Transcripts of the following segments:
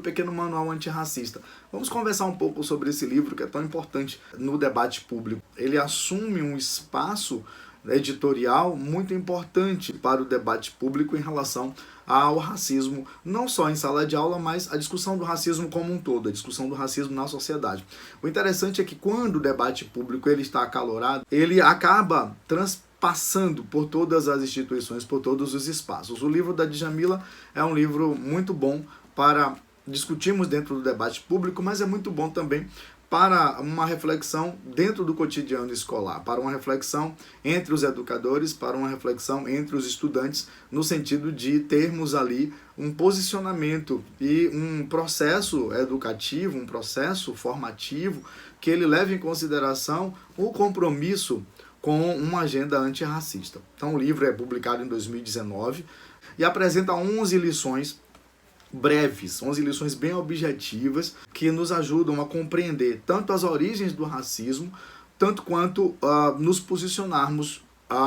O Pequeno Manual Antirracista. Vamos conversar um pouco sobre esse livro que é tão importante no debate público. Ele assume um espaço editorial muito importante para o debate público em relação ao racismo, não só em sala de aula, mas a discussão do racismo como um todo, a discussão do racismo na sociedade. O interessante é que quando o debate público ele está acalorado, ele acaba passando por todas as instituições, por todos os espaços. O livro da Djamila é um livro muito bom para discutirmos dentro do debate público, mas é muito bom também para uma reflexão dentro do cotidiano escolar, para uma reflexão entre os educadores, para uma reflexão entre os estudantes, no sentido de termos ali um posicionamento e um processo educativo, um processo formativo, que ele leve em consideração o compromisso com uma agenda antirracista. Então o livro é publicado em 2019 e apresenta 11 lições breves, 11 lições bem objetivas que nos ajudam a compreender tanto as origens do racismo, tanto quanto nos posicionarmos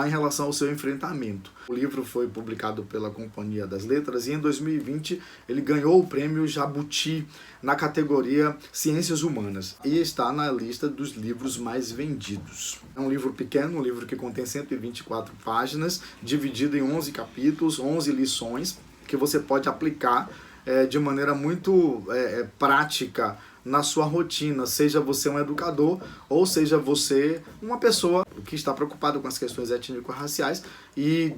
em relação ao seu enfrentamento. O livro foi publicado pela Companhia das Letras e em 2020 ele ganhou o prêmio Jabuti na categoria Ciências Humanas e está na lista dos livros mais vendidos. É um livro pequeno, um livro que contém 124 páginas, dividido em 11 capítulos, 11 lições que você pode aplicar de maneira muito prática na sua rotina, seja você um educador ou seja você uma pessoa que está preocupada com as questões étnico-raciais e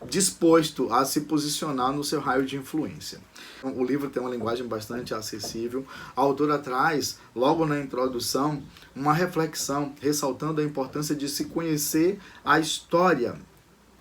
disposto a se posicionar no seu raio de influência. O livro tem uma linguagem bastante acessível. A autora traz, logo na introdução, uma reflexão ressaltando a importância de se conhecer a história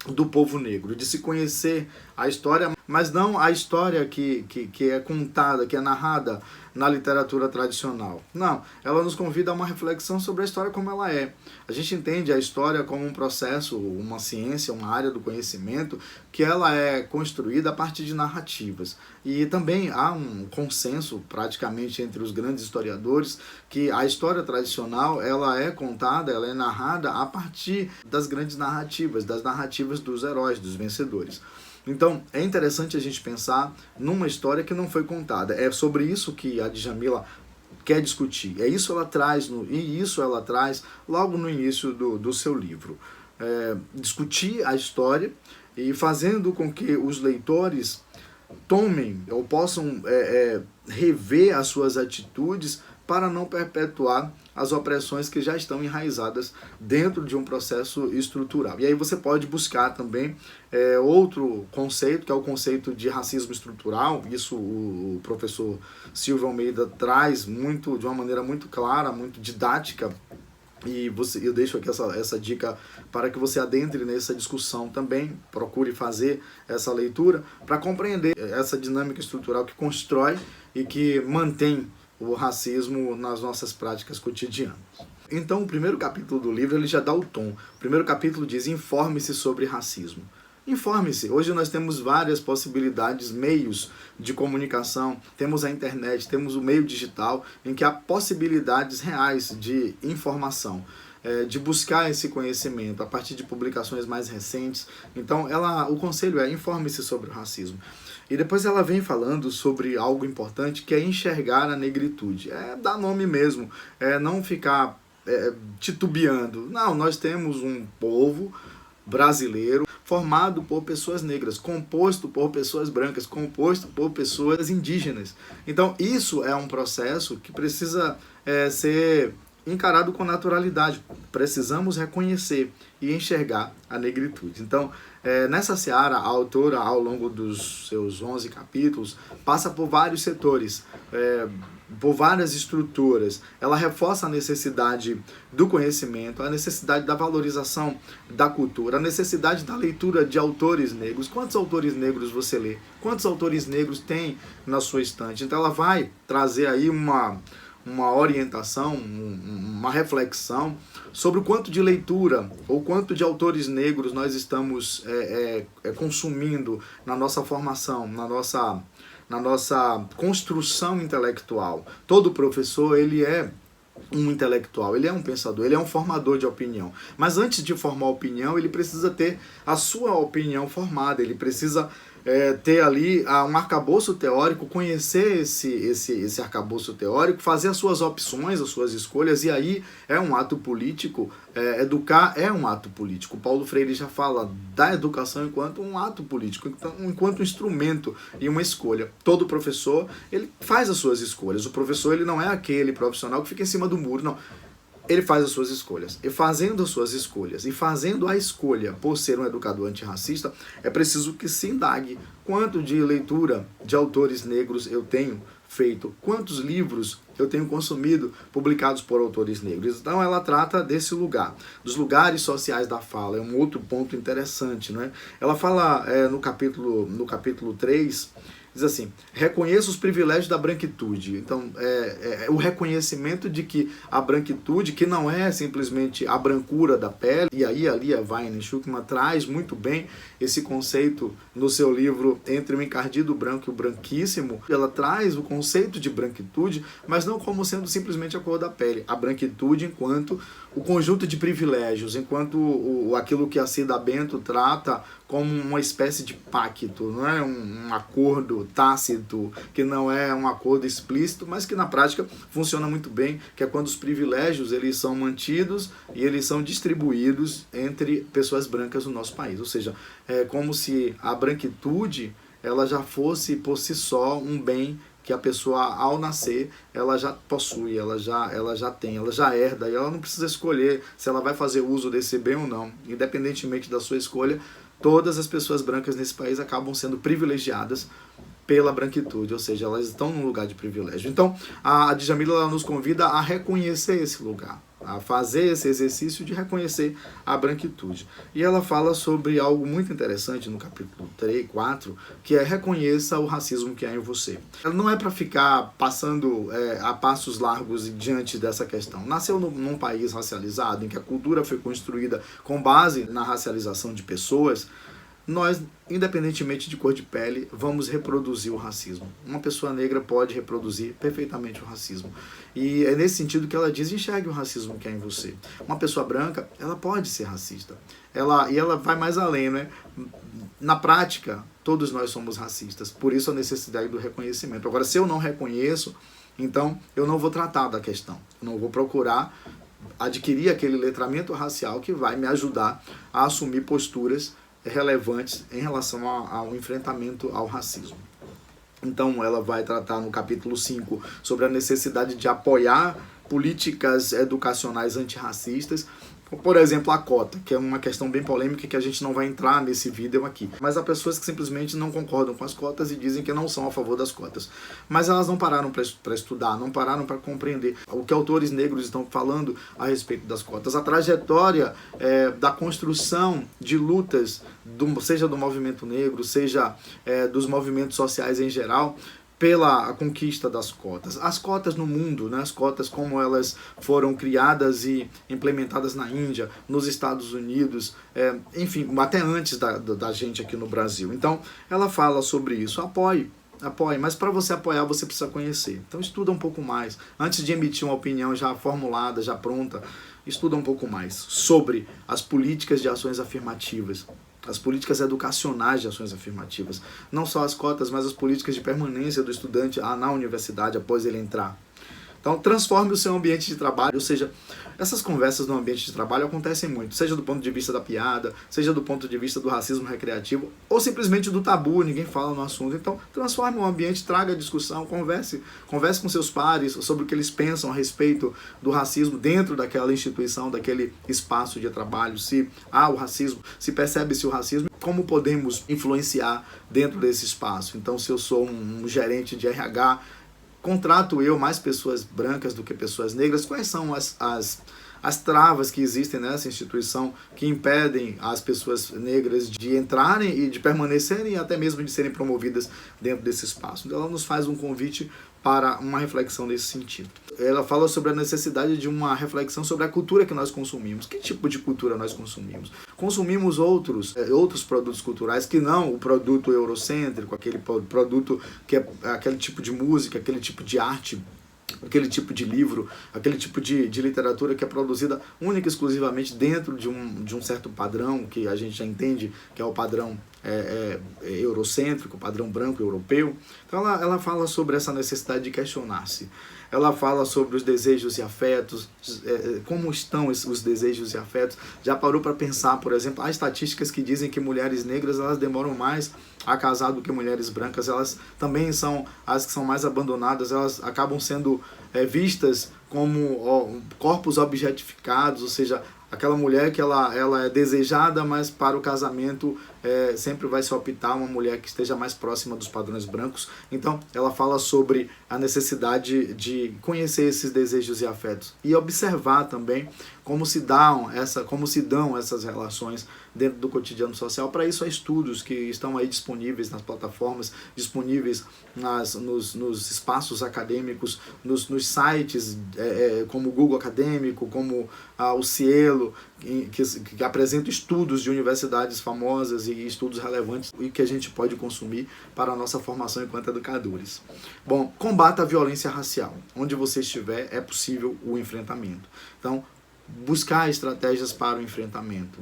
do povo negro, de se conhecer a história, mas não a história que é contada, que é narrada na literatura tradicional. Não, ela nos convida a uma reflexão sobre a história como ela é. A gente entende a história como um processo, uma ciência, uma área do conhecimento, que ela é construída a partir de narrativas. E também há um consenso, praticamente, entre os grandes historiadores, que a história tradicional ela é contada, ela é narrada a partir das grandes narrativas, das narrativas dos heróis, dos vencedores. Então, é interessante a gente pensar numa história que não foi contada. É sobre isso que a Djamila quer discutir. Isso ela traz logo no início do seu livro. Discutir a história e fazendo com que os leitores tomem ou possam rever as suas atitudes para não perpetuar as opressões que já estão enraizadas dentro de um processo estrutural. E aí você pode buscar também outro conceito, que é o conceito de racismo estrutural. Isso o professor Silvio Almeida traz de uma maneira muito clara, muito didática, e eu deixo aqui essa dica para que você adentre nessa discussão também, procure fazer essa leitura para compreender essa dinâmica estrutural que constrói e que mantém o racismo nas nossas práticas cotidianas. Então, o primeiro capítulo do livro ele já dá o tom. O primeiro capítulo diz: informe-se sobre racismo. Informe-se. Hoje nós temos várias possibilidades, meios de comunicação, temos a internet, temos o meio digital, em que há possibilidades reais de informação, de buscar esse conhecimento a partir de publicações mais recentes. Então, o conselho é: informe-se sobre o racismo. E depois ela vem falando sobre algo importante, que é enxergar a negritude. Dar nome mesmo, não ficar titubeando. Não, nós temos um povo brasileiro formado por pessoas negras, composto por pessoas brancas, composto por pessoas indígenas. Então isso é um processo que precisa ser encarado com naturalidade. Precisamos reconhecer e enxergar a negritude. Então, nessa seara, a autora, ao longo dos seus 11 capítulos, passa por vários setores, por várias estruturas. Ela reforça a necessidade do conhecimento, a necessidade da valorização da cultura, a necessidade da leitura de autores negros. Quantos autores negros você lê? Quantos autores negros tem na sua estante? Então ela vai trazer aí uma orientação, uma reflexão sobre o quanto de leitura ou quanto de autores negros nós estamos consumindo na nossa formação, na nossa construção intelectual. Todo professor, ele é um intelectual, ele é um pensador, ele é um formador de opinião. Mas antes de formar opinião, ele precisa ter a sua opinião formada, ele precisa ter ali um arcabouço teórico, conhecer esse arcabouço teórico, fazer as suas opções, as suas escolhas, e aí é um ato político. Educar é um ato político. Paulo Freire já fala da educação enquanto um ato político, então, enquanto instrumento e uma escolha. Todo professor, ele faz as suas escolhas. O professor, ele não é aquele profissional que fica em cima do muro, não. Ele faz as suas escolhas. E fazendo as suas escolhas, e fazendo a escolha por ser um educador antirracista, é preciso que se indague quanto de leitura de autores negros eu tenho feito, quantos livros eu tenho consumido publicados por autores negros. Então ela trata desse lugar, dos lugares sociais da fala. É um outro ponto interessante, não é? Ela fala no capítulo 3, diz assim: reconheça os privilégios da branquitude. Então, o reconhecimento de que a branquitude, que não é simplesmente a brancura da pele, e aí a Lia Weinig-Schuckmann traz muito bem esse conceito no seu livro Entre o Encardido Branco e o Branquíssimo. Ela traz o conceito de branquitude, mas não como sendo simplesmente a cor da pele. A branquitude enquanto o conjunto de privilégios, enquanto aquilo que a Cida Bento trata como uma espécie de pacto, não é um acordo tácito, que não é um acordo explícito, mas que na prática funciona muito bem, que é quando os privilégios eles são mantidos e eles são distribuídos entre pessoas brancas no nosso país. Ou seja, é como se a branquitude ela já fosse por si só um bem que a pessoa, ao nascer, ela já possui, ela já tem, ela já herda, e ela não precisa escolher se ela vai fazer uso desse bem ou não. Independentemente da sua escolha, todas as pessoas brancas nesse país acabam sendo privilegiadas pela branquitude, ou seja, elas estão num lugar de privilégio. Então, a Djamila ela nos convida a reconhecer esse lugar, a fazer esse exercício de reconhecer a branquitude. E ela fala sobre algo muito interessante no capítulo 3, 4, que é: reconheça o racismo que há em você. Ela não é para ficar passando a passos largos diante dessa questão. Nasceu num país racializado, em que a cultura foi construída com base na racialização de pessoas. Nós, independentemente de cor de pele, vamos reproduzir o racismo. Uma pessoa negra pode reproduzir perfeitamente o racismo. E é nesse sentido que ela diz: enxergue o racismo que há em você. Uma pessoa branca, ela pode ser racista. E ela vai mais além, né? Na prática, todos nós somos racistas. Por isso a necessidade do reconhecimento. Agora, se eu não reconheço, então eu não vou tratar da questão. Eu não vou procurar adquirir aquele letramento racial que vai me ajudar a assumir posturas relevantes em relação ao enfrentamento ao racismo. Então ela vai tratar no capítulo 5 sobre a necessidade de apoiar políticas educacionais antirracistas, por exemplo, a cota, que é uma questão bem polêmica que a gente não vai entrar nesse vídeo aqui. Mas há pessoas que simplesmente não concordam com as cotas e dizem que não são a favor das cotas. Mas elas não pararam para estudar, não pararam para compreender o que autores negros estão falando a respeito das cotas. A trajetória da construção de lutas, seja do movimento negro, seja dos movimentos sociais em geral, pela conquista das cotas. As cotas no mundo, né, as cotas como elas foram criadas e implementadas na Índia, nos Estados Unidos, enfim, até antes da gente aqui no Brasil. Então, ela fala sobre isso. Apoie, mas para você apoiar, você precisa conhecer. Então, estuda um pouco mais. Antes de emitir uma opinião já formulada, já pronta, estuda um pouco mais sobre as políticas de ações afirmativas, as políticas educacionais de ações afirmativas, não só as cotas, mas as políticas de permanência do estudante na universidade após ele entrar. Então, transforme o seu ambiente de trabalho, ou seja, essas conversas no ambiente de trabalho acontecem muito, seja do ponto de vista da piada, seja do ponto de vista do racismo recreativo, ou simplesmente do tabu, ninguém fala no assunto. Então, transforme o ambiente, traga discussão, converse com seus pares sobre o que eles pensam a respeito do racismo dentro daquela instituição, daquele espaço de trabalho, se há o racismo, se percebe-se o racismo, como podemos influenciar dentro desse espaço. Então, se eu sou um gerente de RH, contrato eu mais pessoas brancas do que pessoas negras, quais são as travas que existem nessa instituição que impedem as pessoas negras de entrarem e de permanecerem e até mesmo de serem promovidas dentro desse espaço. Então, ela nos faz um convite para uma reflexão nesse sentido. Ela fala sobre a necessidade de uma reflexão sobre a cultura que nós consumimos. Que tipo de cultura nós consumimos? Consumimos outros produtos culturais que não o produto eurocêntrico, aquele produto que é aquele tipo de música, aquele tipo de arte aquele tipo de livro, aquele tipo de literatura que é produzida única e exclusivamente dentro de um certo padrão, que a gente já entende que é o padrão eurocêntrico, o padrão branco europeu. Então ela fala sobre essa necessidade de questionar-se. Ela fala sobre os desejos e afetos, como estão os desejos e afetos. Já parou para pensar, por exemplo, há estatísticas que dizem que mulheres negras elas demoram mais a casar do que mulheres brancas. Elas também são as que são mais abandonadas, elas acabam sendo vistas como corpos objetificados, ou seja, aquela mulher que ela é desejada, mas para o casamento sempre vai se optar uma mulher que esteja mais próxima dos padrões brancos. Então, ela fala sobre a necessidade de conhecer esses desejos e afetos e observar também como se dão essas relações dentro do cotidiano social. Para isso, há estudos que estão aí disponíveis nas plataformas, disponíveis nos espaços acadêmicos, nos sites como o Google Acadêmico, como o Cielo, que apresentam estudos de universidades famosas e estudos relevantes e que a gente pode consumir para a nossa formação enquanto educadores. Bom, combata a violência racial. Onde você estiver, é possível o enfrentamento. Então, buscar estratégias para o enfrentamento.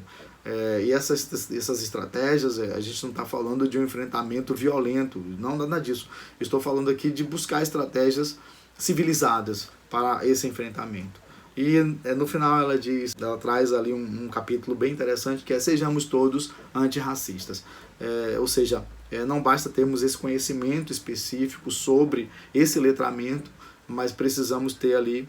E essas estratégias, a gente não está falando de um enfrentamento violento, não nada disso. Estou falando aqui de buscar estratégias civilizadas para esse enfrentamento. E no final ela traz ali um capítulo bem interessante que é: sejamos todos antirracistas. Ou seja, não basta termos esse conhecimento específico sobre esse letramento, mas precisamos ter ali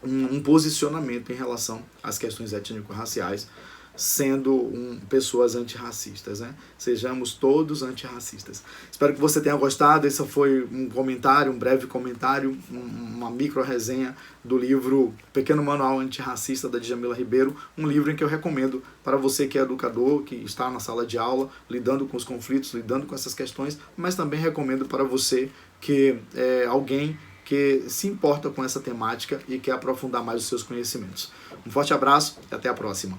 um posicionamento em relação às questões étnico-raciais, sendo pessoas antirracistas, né? Sejamos todos antirracistas. Espero que você tenha gostado. Esse foi um breve comentário, uma micro-resenha do livro Pequeno Manual Antirracista, da Djamila Ribeiro, um livro em que eu recomendo para você que é educador, que está na sala de aula, lidando com os conflitos, lidando com essas questões, mas também recomendo para você que é alguém que se importa com essa temática e quer aprofundar mais os seus conhecimentos. Um forte abraço e até a próxima.